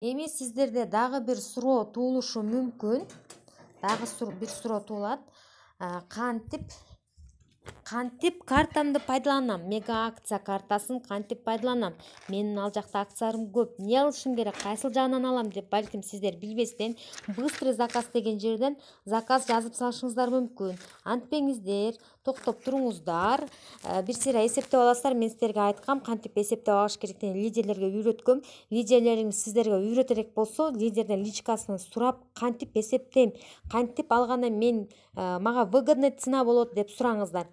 Эми сиздерде дагы бир суроо туулушу мүмкүн. Бир суроо туулат. Кантип картамды пайдаланам? Мега акция картасын кантип пайдаланам? Менин ал жакта акцияларым көп. Эмне алышым керек? Кайсыл жагынан алам деп балким сиздер билбестен быстрый заказ деген жерден заказ жазып салышыңыздар мүмкүн. Антпеңиздер, токтоп туруңуздар. Бир сыйра эсептеп аласыздар. Мен сиздерге айткам кантип эсептеп алыш керектигин лидерлерге үйрөткөм. Лидерлериңиз сиздерге үйрөтөрөк болсо, лидерден личкасын сурап, кантип эсептейм, кантип алганда мага выгодный цена болот деп сураңыздар.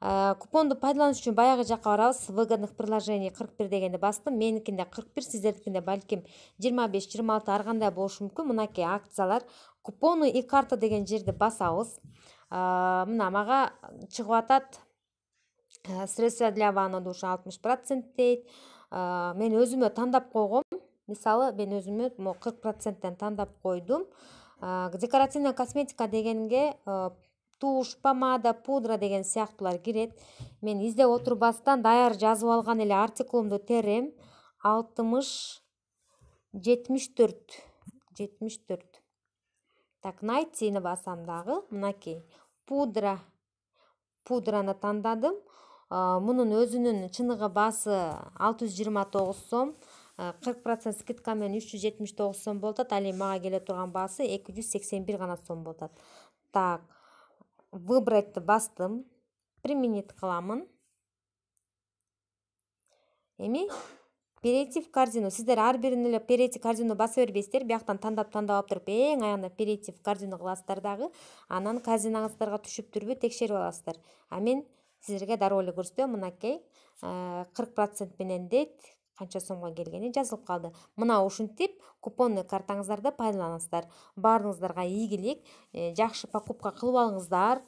Купонду пайдаланыш үчүн баягы жакка барабыз. Выгодных предложений 41 дегенди бастым. Меникинде 41, сиздердикинде балким 25-26 ар кандай болушу мүмкүн. Мынакей акциялар. Купоны и карта деген жерди басабыз. Мына мага чыгып атат. Средства для ванна душа 60% дейт. Мен өзүмө тандап койгом. Мисалы, мен өзүмө 40%тен тандап койдум. Декоративная косметика дегенге туш, помада, пудра деген сыяктуулар кирет. Мен издеп отурбастан даяр жазып алган эле артикулумду терем. 74. Так, найтини басам дагы. Мынакей пудраны тандадым. Мунун өзүнүн чыныгы баасы 629 сом. 40% скидка менен 379 сом болот. Ал эми мага келе турган баасы 281 гана сом болот. Так, выбрать бастым. Применить кыламын. Эми перейти в корзину. Сиздер ар бирин эле перейти в корзину баса бербейсиздер. Бияктан тандап алып туруп, эң аягында перейти в корзину кыласыздар дагы. Анан корзинаңыздарга түшүптүрбү текшерип аласыздар. Мен сиздерге дароо эле көрсөтөм. Мынакей 40% менен дейт. Канча сомго келгени жазылып калды. Мына ушинтип купонный картаңыздарды пайдаланасыздар. Баарыңыздарга ийгилик, жакшы покупка кылып алыңыздар.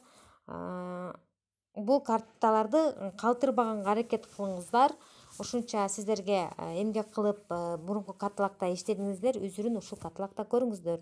Бул карталарды калтырбаганга аракет кылыңыздар. Ушунча сиздерге эмгек кылып мурунку каталакта иштедиңиздер, үзүрүн ушул каталакта көрүңүздөр.